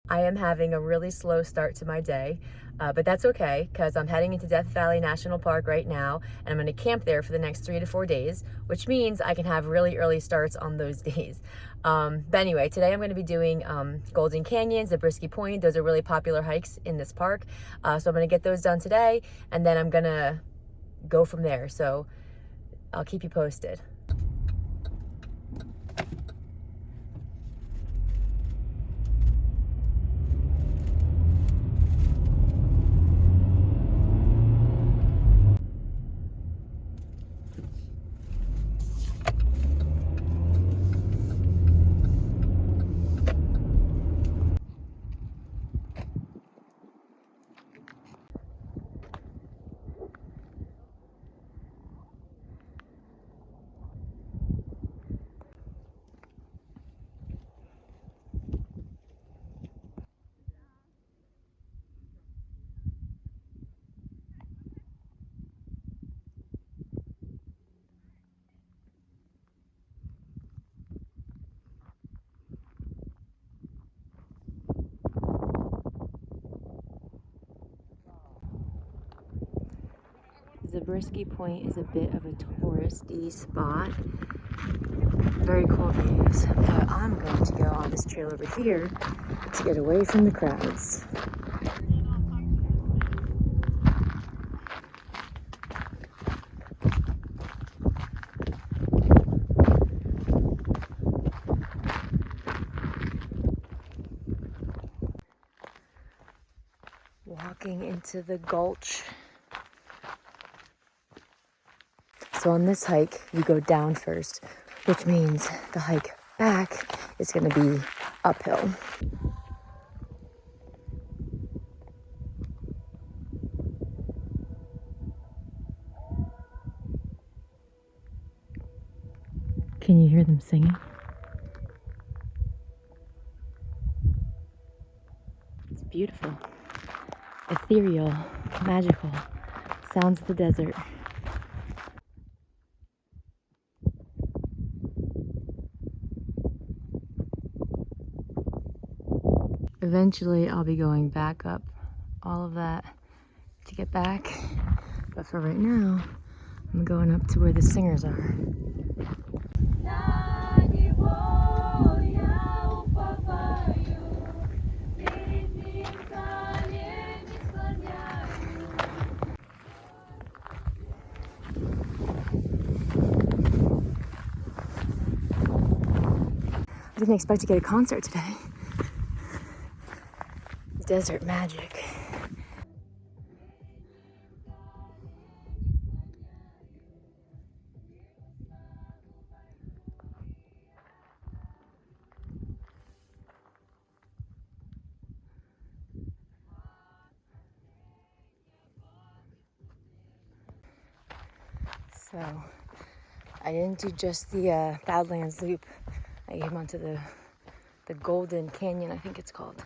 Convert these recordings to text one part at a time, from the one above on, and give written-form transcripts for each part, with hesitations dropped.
I am having a really slow start to my day, but that's okay because I'm heading into Death Valley National Park right now, and I'm going to camp there for the next 3 to 4 days, which means I can have really early starts on those days. But anyway, today I'm going to be doing Golden Canyon, Zabriskie Point. Those are really popular hikes in this park, so I'm going to get those done today, and then I'm going to go from there. So I'll keep you posted. Zabriskie Point is a bit of a touristy spot. Very cool views, but I'm going to go on this trail over here to get away from the crowds. Walking into the gulch. So on this hike, you go down first, which means the hike back is going to be uphill. Can you hear them singing? It's beautiful, ethereal, magical, sounds of the desert. Eventually, I'll be going back up all of that to get back, but for right now, I'm going up to where the singers are. I didn't expect to get a concert today. Desert magic. So I didn't do just the Badlands Loop. I came onto the Golden Canyon, I think it's called.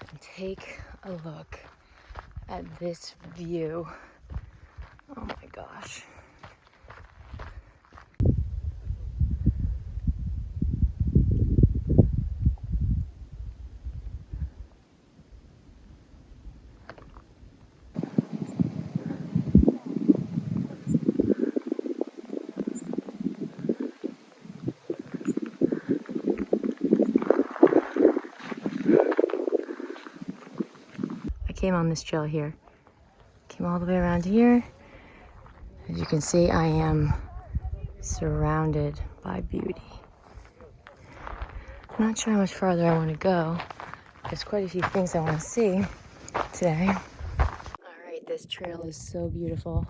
And take a look at this view. Oh my gosh. Came on this trail here. Came all the way around here. As you can see, I am surrounded by beauty. I'm not sure how much farther I want to go. There's quite a few things I want to see today. Alright, this trail is so beautiful.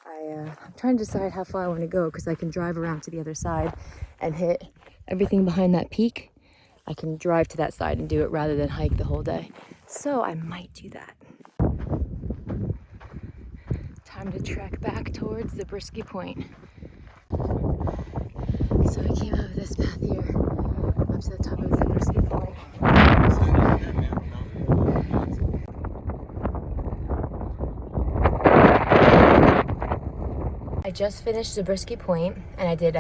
I'm trying to decide how far I want to go because I can drive around to the other side and hit everything behind that peak. I can drive to that side and do it rather than hike the whole day. So I might do that. Time to trek back towards Zabriskie Point. So I came out of this path here up to the top of Zabriskie Point. I just finished Zabriskie Point and I did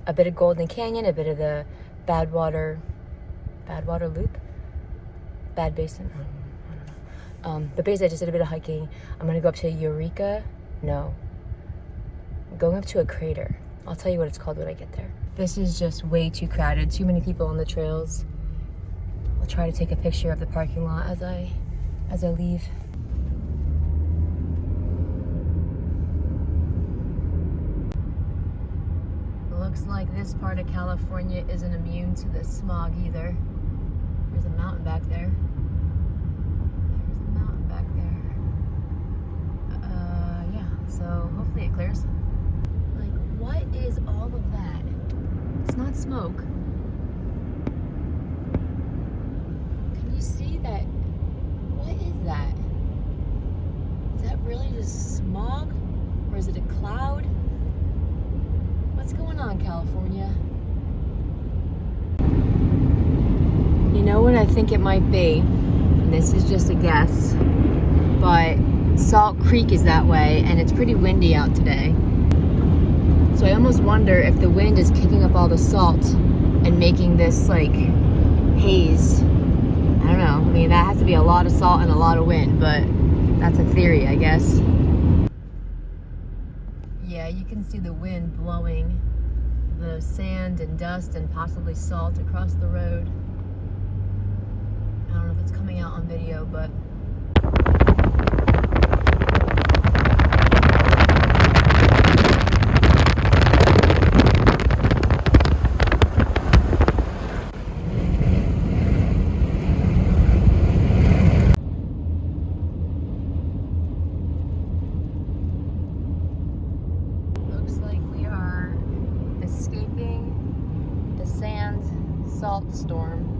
a bit of Golden Canyon, a bit of the Bad Water Loop, Bad Basin. I don't know. But basically, I just did a bit of hiking. I'm gonna go up to Eureka. No, I'm going up to a crater. I'll tell you what it's called when I get there. This is just way too crowded. Too many people on the trails. I'll try to take a picture of the parking lot as I leave. Looks like this part of California isn't immune to the smog either. There's a mountain back there. There's a mountain back there. Yeah, so hopefully it clears. Like, what is all of that? It's not smoke. Can you see that? What is that? Is that really just smog? Or is it a cloud? What's going on, California? You know what I think it might be? And this is just a guess, but Salt Creek is that way, and it's pretty windy out today. So I almost wonder if the wind is kicking up all the salt and making this like haze. I don't know. I mean, that has to be a lot of salt and a lot of wind, but that's a theory, I guess. Yeah, you can see the wind blowing the sand and dust and possibly salt across the road. I don't know if it's coming out on video, but salt storm.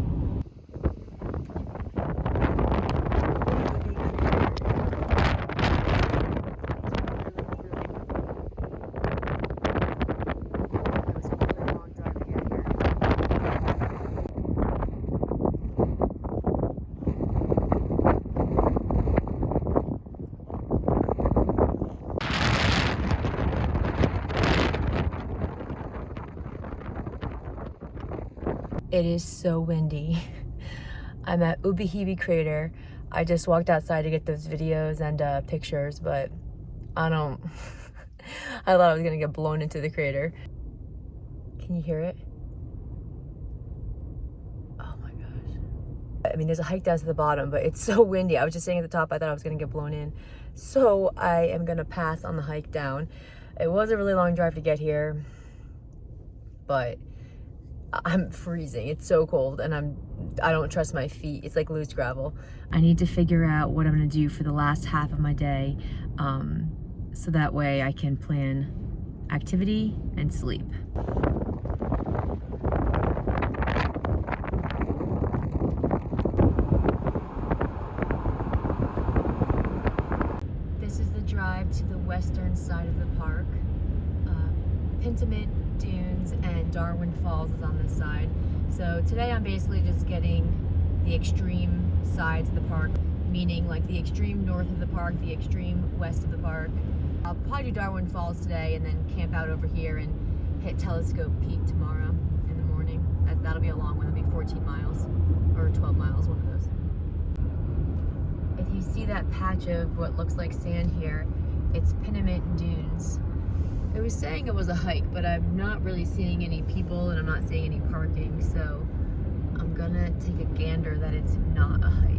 It is so windy. I'm at Ubehebe Crater. I just walked outside to get those videos and pictures, but I don't... I thought I was gonna get blown into the crater. Can you hear it? Oh my gosh. I mean, there's a hike down to the bottom, but it's so windy. I was just saying at the top, I thought I was gonna get blown in. So I am gonna pass on the hike down. It was a really long drive to get here, but I'm freezing. It's so cold, and I don't trust my feet. It's like loose gravel. I need to figure out what I'm gonna do for the last half of my day, so that way I can plan activity and sleep. This is the drive to the western side of the park. Pentiment Dunes and Darwin Falls is on this side. So today I'm basically just getting the extreme sides of the park, meaning like the extreme north of the park, the extreme west of the park. I'll probably do Darwin Falls today and then camp out over here and hit Telescope Peak tomorrow in the morning. That'll be a long one. That'll be 14 miles or 12 miles, one of those. If you see that patch of what looks like sand here, it's Pentiment Dunes. I was saying it was a hike, but I'm not really seeing any people and I'm not seeing any parking, so I'm gonna take a gander that it's not a hike.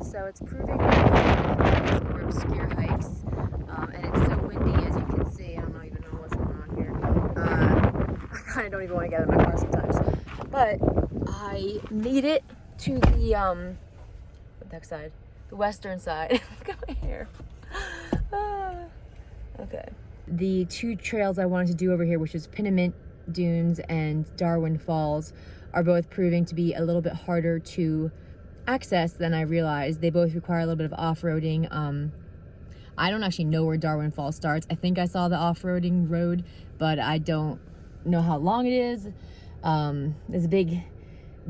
So it's proving these more obscure hikes, and it's so windy, as you can see. I don't even know what's going on here. I kind of don't even want to get out of my car sometimes. But I made it to the Back side. The western side. Look at my hair. Okay. The two trails I wanted to do over here, which is Pinnamint Dunes and Darwin Falls, are both proving to be a little bit harder to access than I realized. They both require a little bit of off-roading. I don't actually know where Darwin Falls starts. I think I saw the off-roading road, but I don't know how long it is. There's a big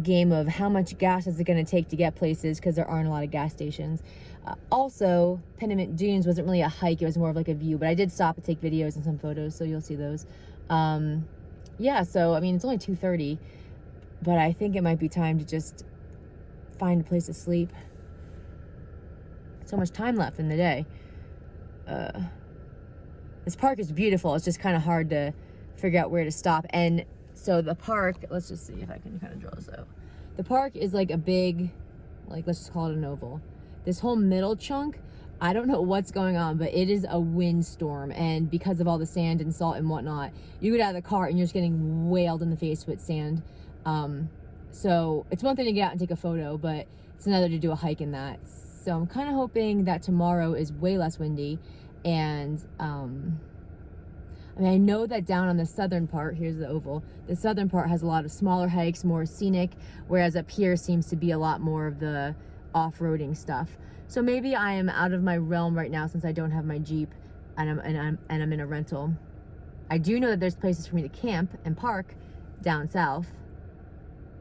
game of how much gas is it going to take to get places, because there aren't a lot of gas stations. Also, Pinnamint Dunes wasn't really a hike, it was more of like a view, but I did stop and take videos and some photos, so you'll see those. Yeah, so I mean, it's only 2:30, but I think it might be time to just find a place to sleep. So much time left in the day. This park is beautiful, it's just kind of hard to figure out where to stop. And so the park, let's just see if I can kind of draw this out. The park is like a big, like, let's just call it an oval. This whole middle chunk, I don't know what's going on, but it is a windstorm. And because of all the sand and salt and whatnot, you get out of the car and you're just getting whaled in the face with sand. So it's one thing to get out and take a photo, but it's another to do a hike in that. So I'm kind of hoping that tomorrow is way less windy. And I mean, I know that down on the southern part, here's the oval, the southern part has a lot of smaller hikes, more scenic, whereas up here seems to be a lot more of the off-roading stuff. So maybe I am out of my realm right now since I don't have my Jeep and I'm in a rental. I do know that there's places for me to camp and park down south,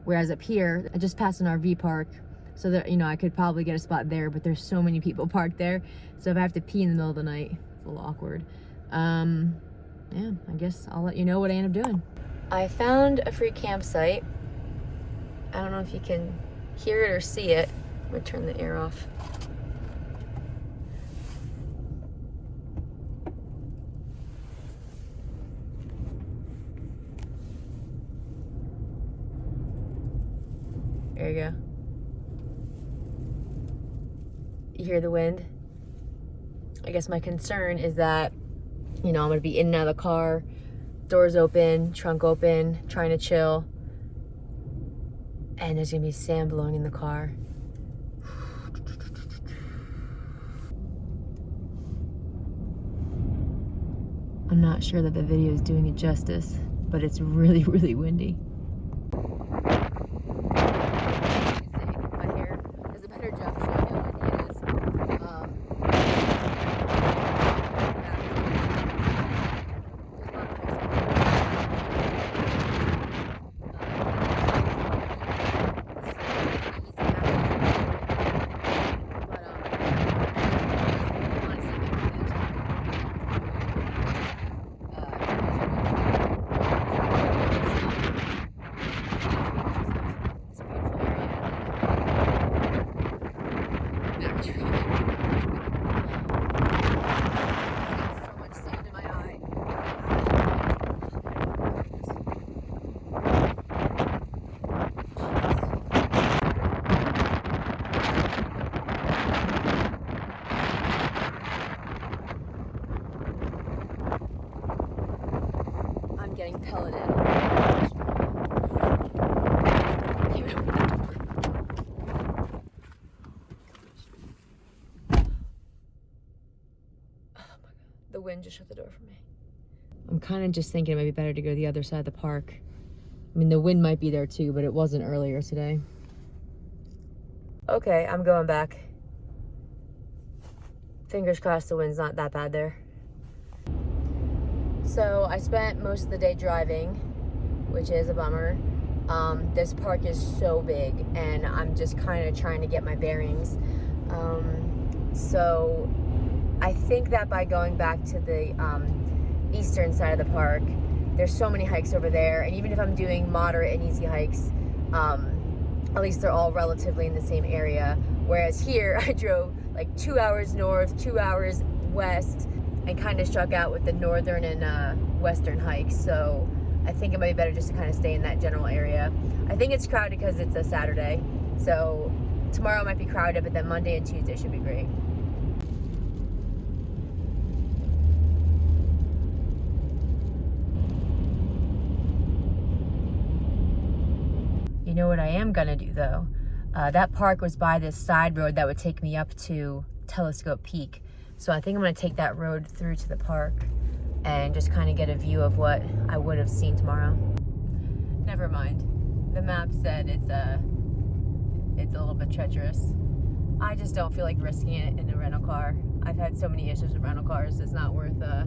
whereas up here, I just passed an RV park, so that, you know, I could probably get a spot there, but there's so many people parked there, so if I have to pee in the middle of the night, it's a little awkward. Yeah, I guess I'll let you know what I end up doing. I found a free campsite. I don't know if you can hear it or see it. I'm gonna turn the air off. There you go. You hear the wind? I guess my concern is that, you know, I'm gonna be in and out of the car, doors open, trunk open, trying to chill, and there's gonna be sand blowing in the car. I'm not sure that the video is doing it justice, but it's really, really windy. My hair does a better job showing how windy it is. Getting pelleted. The wind just shut the door for me. I'm kind of just thinking it might be better to go to the other side of the park. I mean, the wind might be there too, but it wasn't earlier today. Okay, I'm going back. Fingers crossed the wind's not that bad there. So I spent most of the day driving, which is a bummer. This park is so big and I'm just kind of trying to get my bearings. So I think that by going back to the eastern side of the park, there's so many hikes over there, and even if I'm doing moderate and easy hikes, at least they're all relatively in the same area. Whereas here I drove like 2 hours north, 2 hours west, and kind of struck out with the northern and western hikes. So I think it might be better just to kind of stay in that general area. I think it's crowded because it's a Saturday. So tomorrow might be crowded, but then Monday and Tuesday should be great. You know what I am gonna do though? That park was by this side road that would take me up to Telescope Peak. So I think I'm gonna take that road through to the park and just kind of get a view of what I would have seen tomorrow. Never mind. The map said it's a little bit treacherous. I just don't feel like risking it in a rental car. I've had so many issues with rental cars. It's not worth the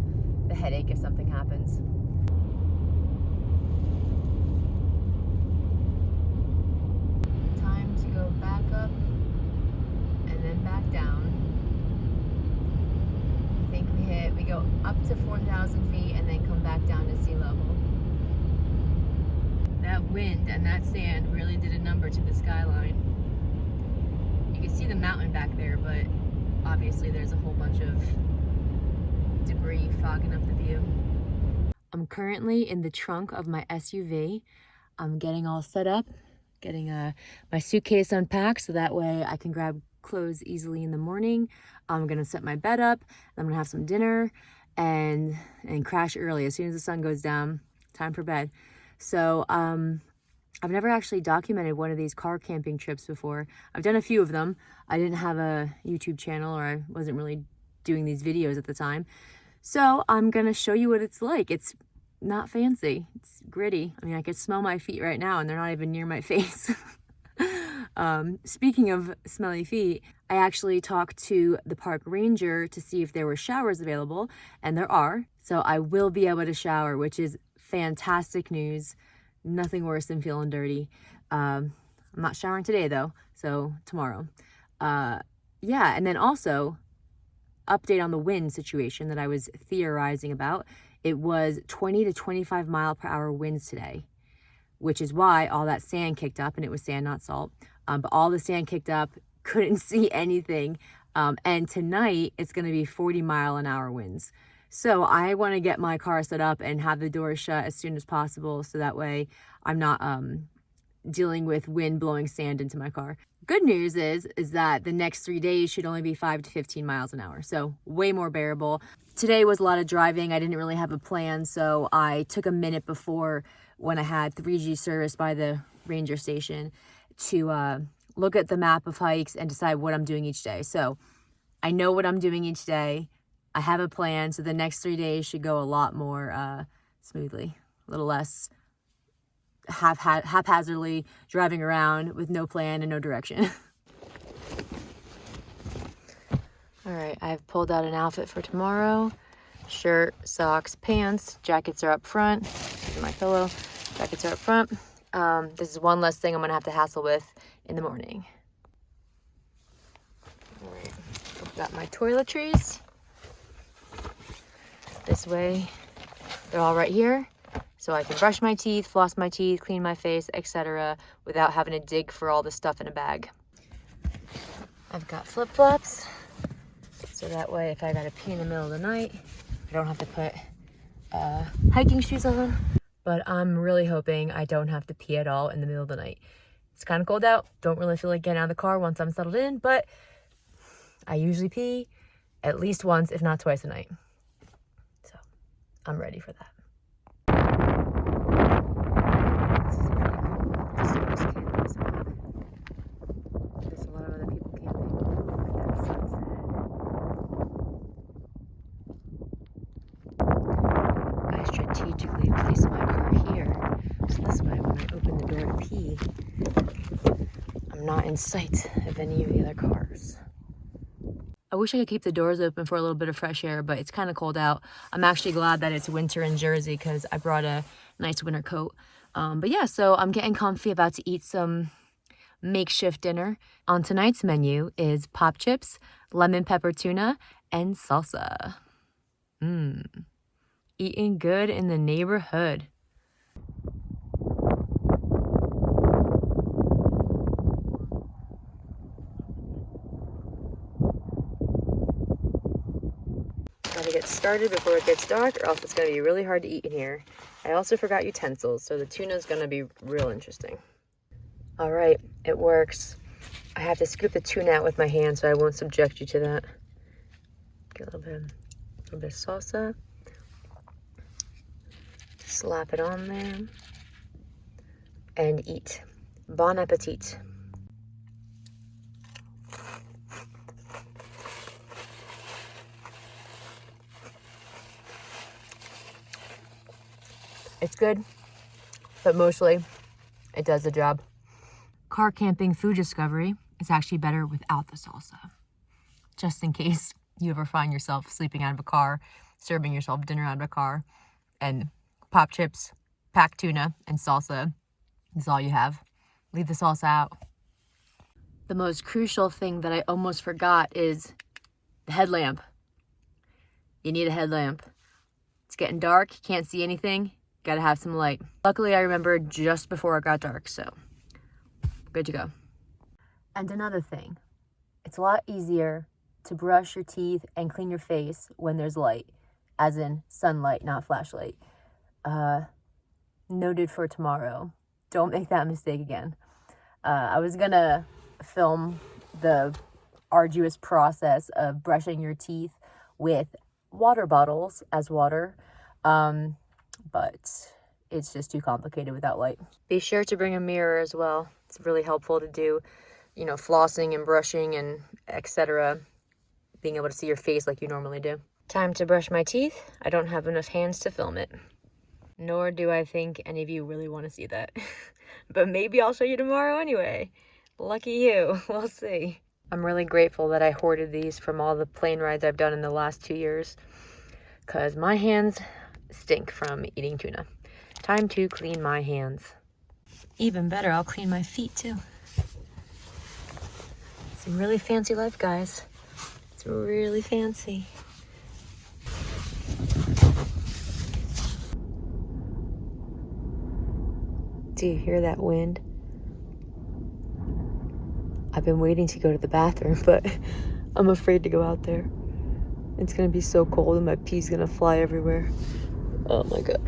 headache if something happens. Time to go back up and then back down. I think we go up to 4,000 feet and then come back down to sea level. That wind and that sand really did a number to the skyline. You can see the mountain back there, but obviously there's a whole bunch of debris fogging up the view. I'm currently in the trunk of my SUV. I'm getting all set up, getting my suitcase unpacked so that way I can grab clothes easily in the morning. I'm gonna set my bed up, I'm gonna have some dinner and crash early. As soon as the sun goes down, time for bed. So I've never actually documented one of these car camping trips before. I've done a few of them. I didn't have a YouTube channel, or I wasn't really doing these videos at the time. So I'm gonna show you what it's like. It's not fancy, it's gritty. I mean, I can smell my feet right now and they're not even near my face. Speaking of smelly feet, I actually talked to the park ranger to see if there were showers available, and there are. So I will be able to shower, which is fantastic news. Nothing worse than feeling dirty. I'm not showering today though, so tomorrow. Yeah, and then also, update on the wind situation that I was theorizing about. It was 20 to 25 mile per hour winds today, which is why all that sand kicked up, and it was sand, not salt. But all the sand kicked up, couldn't see anything. And tonight it's gonna be 40-mile-an-hour winds. So I wanna get my car set up and have the doors shut as soon as possible so that way I'm not dealing with wind blowing sand into my car. Good news is that the next 3 days should only be 5 to 15 miles an hour. So way more bearable. Today was a lot of driving. I didn't really have a plan. So I took a minute before when I had 3G service by the ranger station to look at the map of hikes and decide what I'm doing each day. So I know what I'm doing each day. I have a plan. So the next 3 days should go a lot more smoothly, a little less haphazardly driving around with no plan and no direction. All right, I've pulled out an outfit for tomorrow. Shirt, socks, pants, jackets are up front. This is my pillow, jackets are up front. This is one less thing I'm gonna have to hassle with in the morning. All right, I've got my toiletries. This way, they're all right here. So I can brush my teeth, floss my teeth, clean my face, etc. without having to dig for all the stuff in a bag. I've got flip-flops. So that way, if I gotta pee in the middle of the night, I don't have to put hiking shoes on. But I'm really hoping I don't have to pee at all in the middle of the night. It's kind of cold out. Don't really feel like getting out of the car once I'm settled in, but I usually pee at least once, if not twice a night. So I'm ready for that. This is a pretty cool camping spot. There's a lot of other people camping. Look at that sunset. I strategically placed my car here, so this way when I open the door to pee, I'm not in sight of any of the other cars. I wish I could keep the doors open for a little bit of fresh air, but it's kind of cold out. I'm actually glad that it's winter in Jersey because I brought a nice winter coat. But yeah, so I'm getting comfy, about to eat some makeshift dinner. On tonight's menu is pop chips, lemon pepper tuna, and salsa. Eating good in the neighborhood. Gotta get started before it gets dark, or else it's gonna be really hard to eat in here. I also forgot utensils, so the tuna is gonna be real interesting. All right, it works. I have to scoop the tuna out with my hand, so I won't subject you to that. Get a little bit of salsa. Slap it on there and eat. Bon appetit. It's good, but mostly it does the job. Car camping food discovery is actually better without the salsa. Just in case you ever find yourself sleeping out of a car, serving yourself dinner out of a car, and pop chips, packed tuna, and salsa is all you have. Leave the salsa out. The most crucial thing that I almost forgot is the headlamp. You need a headlamp. It's getting dark, you can't see anything, gotta have some light. Luckily, I remembered just before it got dark, so good to go. And another thing, it's a lot easier to brush your teeth and clean your face when there's light, as in sunlight, not flashlight. Noted for tomorrow. Don't make that mistake again. I was gonna film the arduous process of brushing your teeth with water bottles as water, but it's just too complicated without light. Be sure to bring a mirror as well. It's really helpful to do, flossing and brushing and etc. Being able to see your face like you normally do. Time to brush my teeth. I don't have enough hands to film it. Nor do I think any of you really want to see that. But maybe I'll show you tomorrow anyway. Lucky you. We'll see. I'm really grateful that I hoarded these from all the plane rides I've done in the last 2 years, because my hands stink from eating tuna. Time to clean my hands. Even better, I'll clean my feet too. It's a really fancy life, guys. It's really fancy. Do you hear that wind? I've been waiting to go to the bathroom, but I'm afraid to go out there. It's gonna be so cold and my pee's gonna fly everywhere. Oh my God.